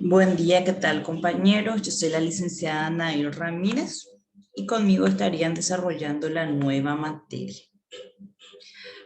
Buen día, ¿qué tal, compañeros? Yo soy la licenciada Nair Ramírez y conmigo estarían desarrollando la nueva materia.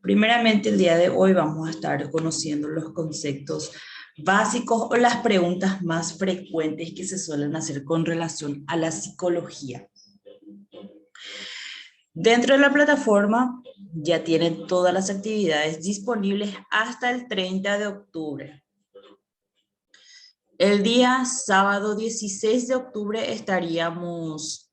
Primeramente, el día de hoy vamos a estar conociendo los conceptos básicos o las preguntas más frecuentes que se suelen hacer con relación a la psicología. Dentro de la plataforma ya tienen todas las actividades disponibles hasta el 30 de octubre. El día sábado 16 de octubre estaríamos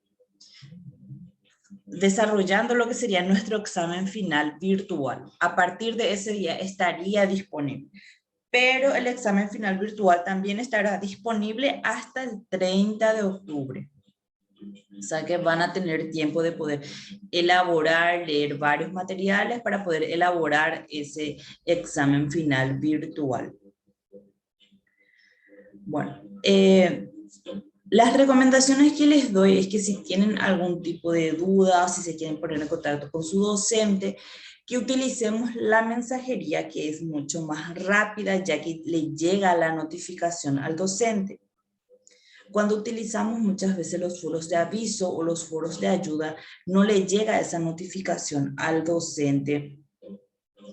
desarrollando lo que sería nuestro examen final virtual. A partir de ese día estaría disponible. Pero el examen final virtual también estará disponible hasta el 30 de octubre. O sea que van a tener tiempo de poder elaborar, leer varios materiales para poder elaborar ese examen final virtual. Bueno, las recomendaciones que les doy es que si tienen algún tipo de duda, si se quieren poner en contacto con su docente, que utilicemos la mensajería, que es mucho más rápida, ya que le llega la notificación al docente. Cuando utilizamos muchas veces los foros de aviso o los foros de ayuda, no le llega esa notificación al docente.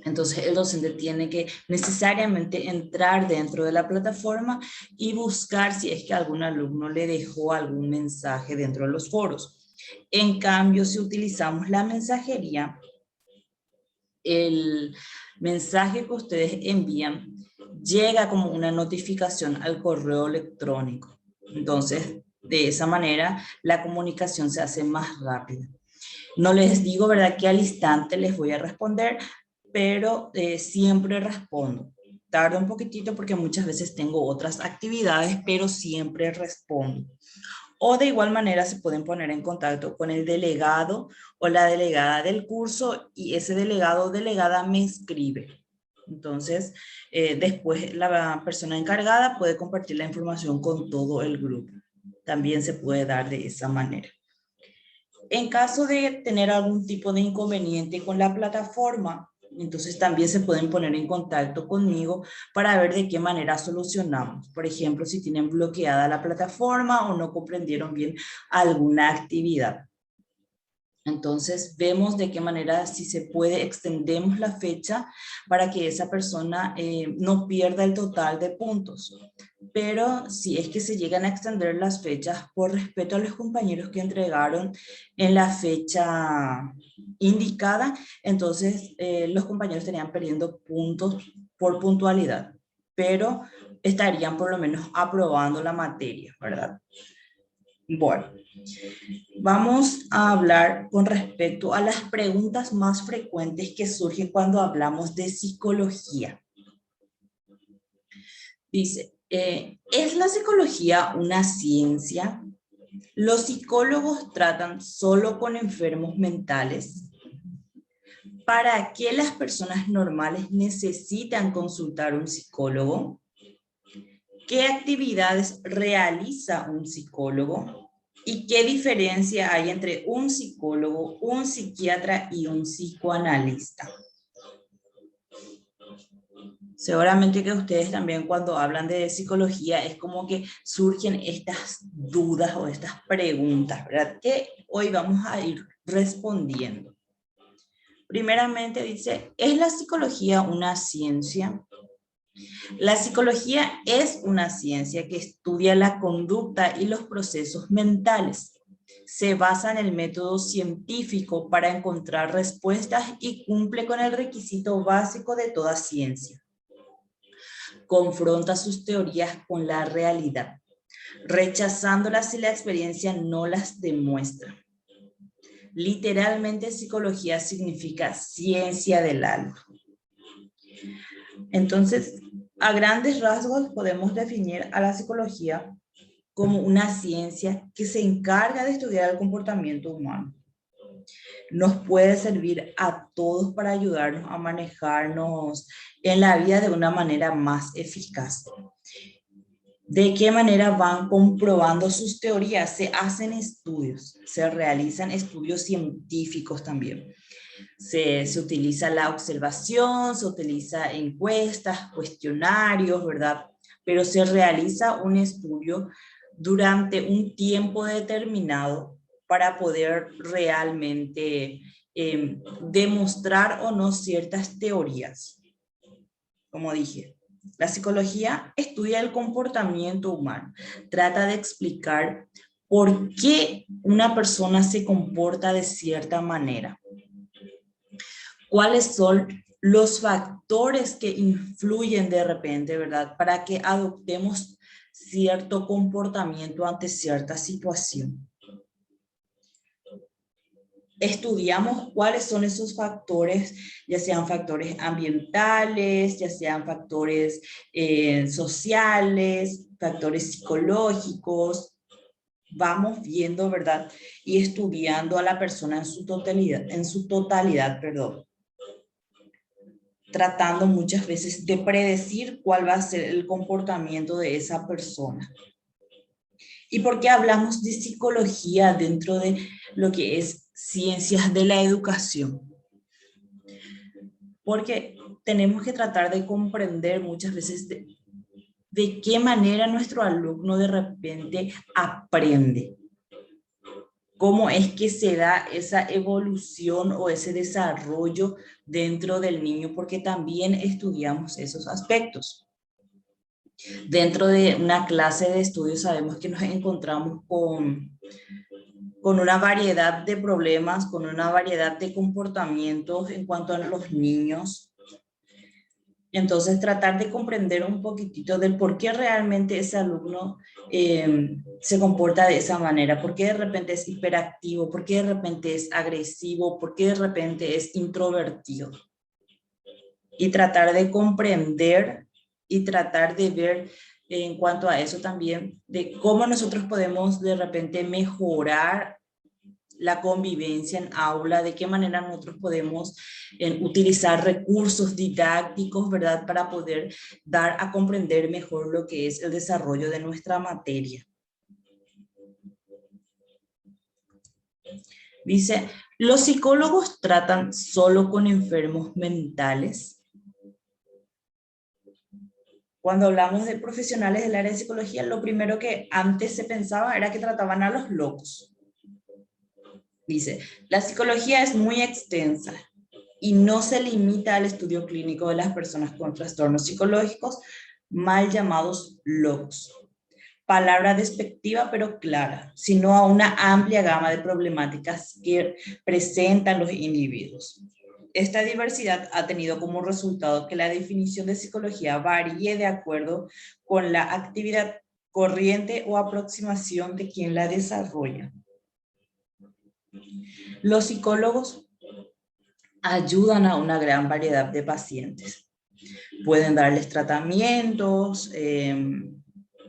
Entonces el docente tiene que necesariamente entrar dentro de la plataforma y buscar si es que algún alumno le dejó algún mensaje dentro de los foros. En cambio, si utilizamos la mensajería, el mensaje que ustedes envían llega como una notificación al correo electrónico. Entonces, de esa manera, la comunicación se hace más rápida. No les digo, ¿verdad?, que al instante les voy a responder, pero siempre respondo. Tardo un poquitito porque muchas veces tengo otras actividades, pero siempre respondo. O de igual manera se pueden poner en contacto con el delegado o la delegada del curso y ese delegado o delegada me escribe. Entonces, después la persona encargada puede compartir la información con todo el grupo. También se puede dar de esa manera. En caso de tener algún tipo de inconveniente con la plataforma, entonces también se pueden poner en contacto conmigo para ver de qué manera solucionamos. Por ejemplo, si tienen bloqueada la plataforma o no comprendieron bien alguna actividad. Entonces vemos de qué manera, si se puede, extendemos la fecha para que esa persona no pierda el total de puntos. Pero si es que se llegan a extender las fechas por respeto a los compañeros que entregaron en la fecha indicada, entonces los compañeros estarían perdiendo puntos por puntualidad, pero estarían por lo menos aprobando la materia, ¿verdad? Bueno, vamos a hablar con respecto a las preguntas más frecuentes que surgen cuando hablamos de psicología. Dice, ¿es la psicología una ciencia? ¿Los psicólogos tratan solo con enfermos mentales? ¿Para qué las personas normales necesitan consultar a un psicólogo? ¿Qué actividades realiza un psicólogo? ¿Y qué diferencia hay entre un psicólogo, un psiquiatra y un psicoanalista? Seguramente que ustedes también cuando hablan de psicología es como que surgen estas dudas o estas preguntas, ¿verdad? Que hoy vamos a ir respondiendo. Primeramente dice, ¿es la psicología una ciencia? La psicología es una ciencia que estudia la conducta y los procesos mentales. Se basa en el método científico para encontrar respuestas y cumple con el requisito básico de toda ciencia. Confronta sus teorías con la realidad, rechazándolas si la experiencia no las demuestra. Literalmente, psicología significa ciencia del alma. Entonces, a grandes rasgos podemos definir a la psicología como una ciencia que se encarga de estudiar el comportamiento humano. Nos puede servir a todos para ayudarnos a manejarnos en la vida de una manera más eficaz. ¿De qué manera van comprobando sus teorías? Se hacen estudios, se realizan estudios científicos también. Se utiliza la observación, se utiliza encuestas, cuestionarios, ¿verdad? Pero se realiza un estudio durante un tiempo determinado para poder realmente demostrar o no ciertas teorías. Como dije, la psicología estudia el comportamiento humano, trata de explicar por qué una persona se comporta de cierta manera. ¿Cuáles son los factores que influyen de repente, verdad? Para que adoptemos cierto comportamiento ante cierta situación. Estudiamos cuáles son esos factores, ya sean factores ambientales, ya sean factores sociales, factores psicológicos. Vamos viendo, ¿verdad? Y estudiando a la persona en su totalidad, perdón. Tratando muchas veces de predecir cuál va a ser el comportamiento de esa persona. ¿Y por qué hablamos de psicología dentro de lo que es ciencias de la educación? Porque tenemos que tratar de comprender muchas veces de qué manera nuestro alumno de repente aprende. Cómo es que se da esa evolución o ese desarrollo dentro del niño, porque también estudiamos esos aspectos. Dentro de una clase de estudio sabemos que nos encontramos con una variedad de problemas, con una variedad de comportamientos en cuanto a los niños. Entonces, tratar de comprender un poquitito del por qué realmente ese alumno se comporta de esa manera, por qué de repente es hiperactivo, por qué de repente es agresivo, por qué de repente es introvertido. Y tratar de comprender y tratar de ver en cuanto a eso también, de cómo nosotros podemos de repente mejorar la convivencia en aula, de qué manera nosotros podemos utilizar recursos didácticos, ¿verdad? Para poder dar a comprender mejor lo que es el desarrollo de nuestra materia. Dice, ¿los psicólogos tratan solo con enfermos mentales? Cuando hablamos de profesionales del área de psicología, lo primero que antes se pensaba era que trataban a los locos. Dice, la psicología es muy extensa y no se limita al estudio clínico de las personas con trastornos psicológicos, mal llamados locos. Palabra despectiva pero clara, sino a una amplia gama de problemáticas que presentan los individuos. Esta diversidad ha tenido como resultado que la definición de psicología varíe de acuerdo con la actividad corriente o aproximación de quien la desarrolla. Los psicólogos ayudan a una gran variedad de pacientes. Pueden darles tratamientos,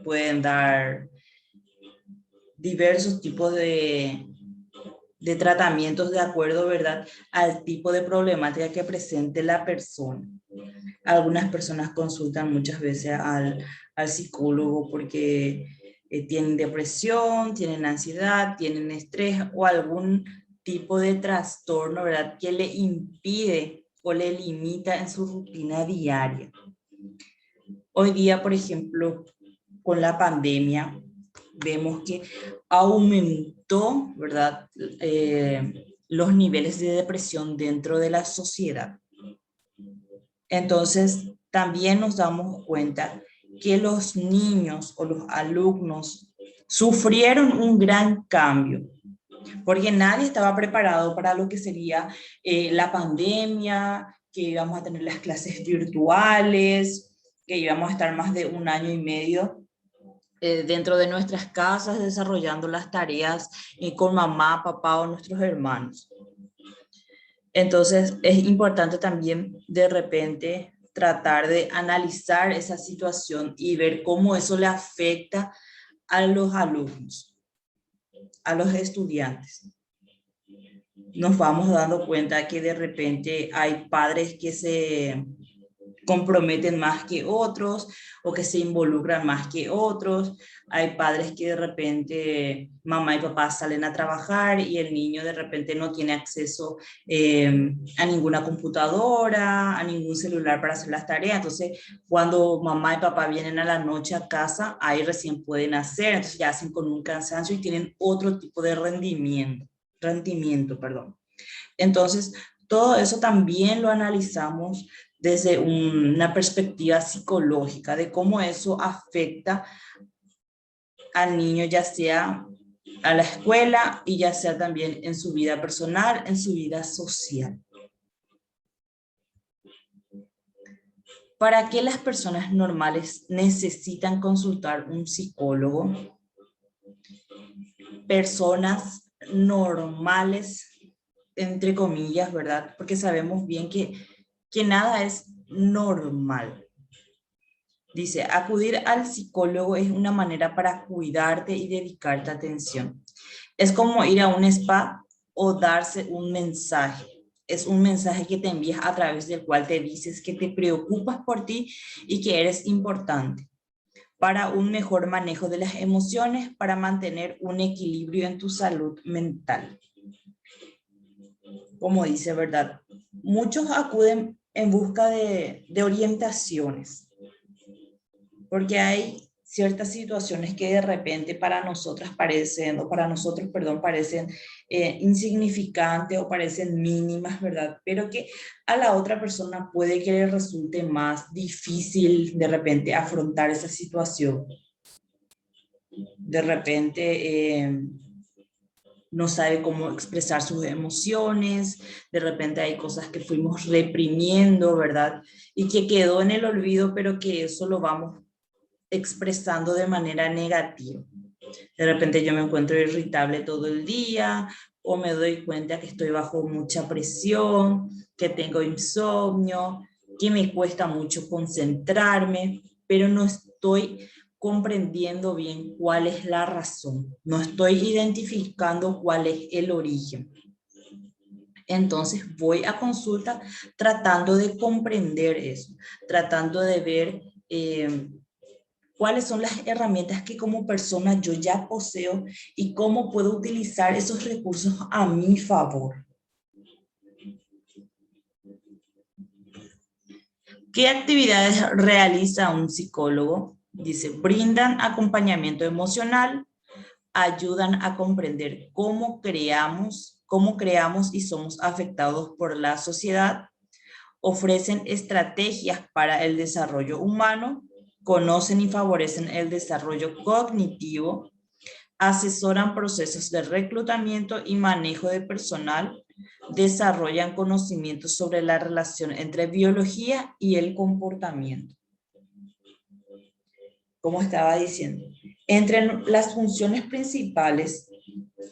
pueden dar diversos tipos de tratamientos de acuerdo, ¿verdad?, al tipo de problemática que presente la persona. Algunas personas consultan muchas veces al psicólogo porque tienen depresión, tienen ansiedad, tienen estrés o algún tipo de trastorno, ¿verdad?, que le impide o le limita en su rutina diaria. Hoy día, por ejemplo, con la pandemia, vemos que aumentó, ¿verdad?, los niveles de depresión dentro de la sociedad. Entonces, también nos damos cuenta que los niños o los alumnos sufrieron un gran cambio, porque nadie estaba preparado para lo que sería la pandemia, que íbamos a tener las clases virtuales, que íbamos a estar más de 1 año y medio dentro de nuestras casas desarrollando las tareas con mamá, papá o nuestros hermanos. Entonces es importante también de repente tratar de analizar esa situación y ver cómo eso le afecta a los alumnos, a los estudiantes. Nos vamos dando cuenta que de repente hay padres que se comprometen más que otros o que se involucran más que otros. Hay padres que de repente mamá y papá salen a trabajar y el niño de repente no tiene acceso a ninguna computadora, a ningún celular para hacer las tareas. Entonces, cuando mamá y papá vienen a la noche a casa, ahí recién pueden hacer. Entonces ya hacen con un cansancio y tienen otro tipo de rendimiento, perdón. Entonces, todo eso también lo analizamos desde una perspectiva psicológica de cómo eso afecta al niño, ya sea a la escuela y ya sea también en su vida personal, en su vida social. ¿Para qué las personas normales necesitan consultar un psicólogo? Personas normales, entre comillas, ¿verdad? Porque sabemos bien que nada es normal. Dice, acudir al psicólogo es una manera para cuidarte y dedicarte atención. Es como ir a un spa o darse un mensaje. Es un mensaje que te envías a través del cual te dices que te preocupas por ti y que eres importante para un mejor manejo de las emociones, para mantener un equilibrio en tu salud mental. Como dice, ¿verdad? Muchos acuden en busca de orientaciones, porque hay ciertas situaciones que de repente para nosotras parecen, o para nosotros, perdón, parecen insignificantes o parecen mínimas, ¿verdad? Pero que a la otra persona puede que le resulte más difícil de repente afrontar esa situación. De repente no sabe cómo expresar sus emociones, de repente hay cosas que fuimos reprimiendo, ¿verdad? Y que quedó en el olvido, pero que eso lo vamos expresando de manera negativa. De repente yo me encuentro irritable todo el día o me doy cuenta que estoy bajo mucha presión, que tengo insomnio, que me cuesta mucho concentrarme, pero no estoy comprendiendo bien cuál es la razón. No estoy identificando cuál es el origen. Entonces voy a consulta tratando de comprender eso, tratando de ver cuáles son las herramientas que como persona yo ya poseo y cómo puedo utilizar esos recursos a mi favor. ¿Qué actividades realiza un psicólogo? Dice, brindan acompañamiento emocional, ayudan a comprender cómo creamos y somos afectados por la sociedad, ofrecen estrategias para el desarrollo humano, conocen y favorecen el desarrollo cognitivo, asesoran procesos de reclutamiento y manejo de personal, desarrollan conocimientos sobre la relación entre biología y el comportamiento. Como estaba diciendo, entre las funciones principales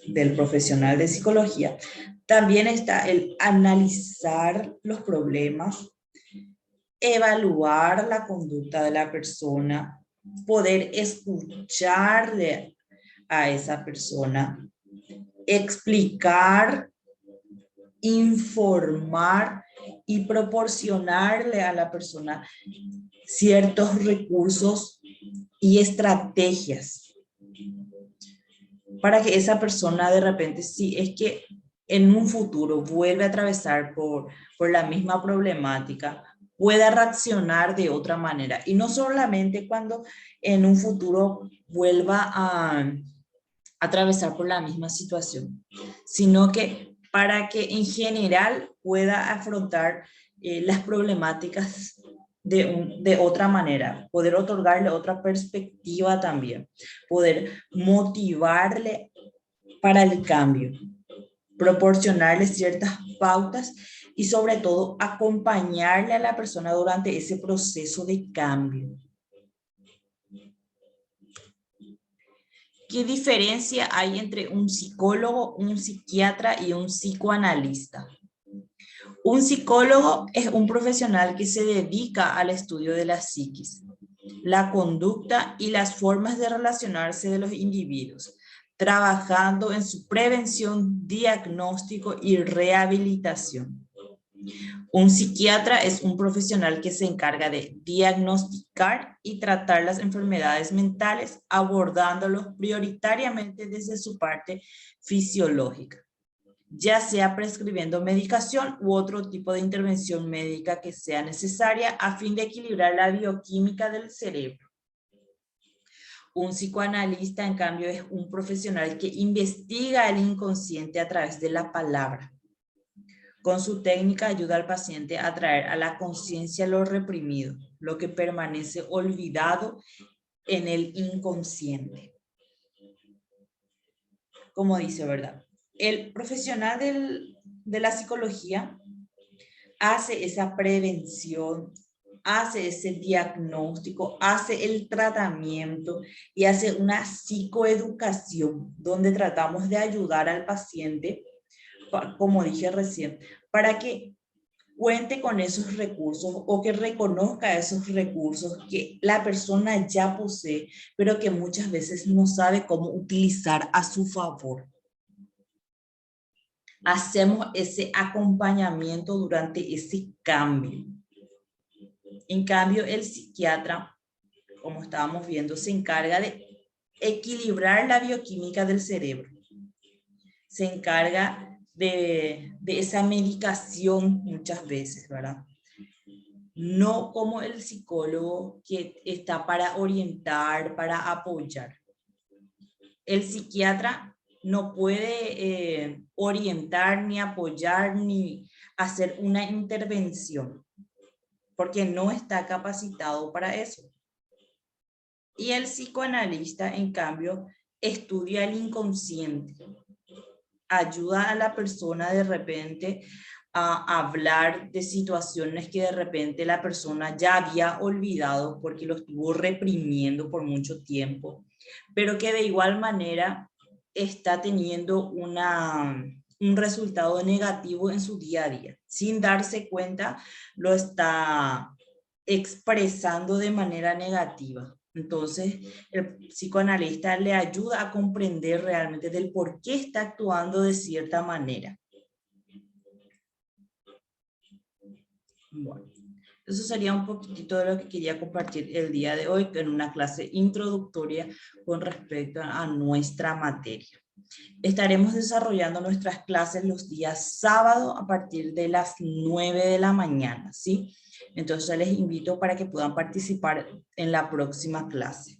del profesional de psicología, también está el analizar los problemas, evaluar la conducta de la persona, poder escucharle a esa persona, explicar, informar y proporcionarle a la persona ciertos recursos y estrategias para que esa persona de repente, si es que en un futuro vuelve a atravesar por la misma problemática, pueda reaccionar de otra manera. Y no solamente cuando en un futuro vuelva a atravesar por la misma situación, sino que para que en general pueda afrontar las problemáticas de otra manera, poder otorgarle otra perspectiva también, poder motivarle para el cambio, proporcionarle ciertas pautas y sobre todo acompañarle a la persona durante ese proceso de cambio. ¿Qué diferencia hay entre un psicólogo, un psiquiatra y un psicoanalista? Un psicólogo es un profesional que se dedica al estudio de la psiquis, la conducta y las formas de relacionarse de los individuos, trabajando en su prevención, diagnóstico y rehabilitación. Un psiquiatra es un profesional que se encarga de diagnosticar y tratar las enfermedades mentales, abordándolos prioritariamente desde su parte fisiológica, ya sea prescribiendo medicación u otro tipo de intervención médica que sea necesaria a fin de equilibrar la bioquímica del cerebro. Un psicoanalista, en cambio, es un profesional que investiga el inconsciente a través de la palabra. Con su técnica ayuda al paciente a traer a la conciencia lo reprimido, lo que permanece olvidado en el inconsciente. Como dice, ¿verdad? El profesional de la psicología hace esa prevención, hace ese diagnóstico, hace el tratamiento y hace una psicoeducación donde tratamos de ayudar al paciente, como dije recién, para que cuente con esos recursos o que reconozca esos recursos que la persona ya posee, pero que muchas veces no sabe cómo utilizar a su favor. Hacemos ese acompañamiento durante ese cambio. En cambio, el psiquiatra, como estábamos viendo, se encarga de equilibrar la bioquímica del cerebro. Se encarga de esa medicación muchas veces, ¿verdad? No como el psicólogo que está para orientar, para apoyar. El psiquiatra no puede orientar, ni apoyar, ni hacer una intervención, porque no está capacitado para eso. Y el psicoanalista, en cambio, estudia el inconsciente, ayuda a la persona de repente a hablar de situaciones que de repente la persona ya había olvidado porque lo estuvo reprimiendo por mucho tiempo, pero que de igual manera está teniendo un resultado negativo en su día a día. Sin darse cuenta, lo está expresando de manera negativa. Entonces, el psicoanalista le ayuda a comprender realmente del por qué está actuando de cierta manera. Bueno, eso sería un poquitito de lo que quería compartir el día de hoy en una clase introductoria con respecto a nuestra materia. Estaremos desarrollando nuestras clases los días sábado a partir de las 9 de la mañana, ¿sí? Entonces les invito para que puedan participar en la próxima clase.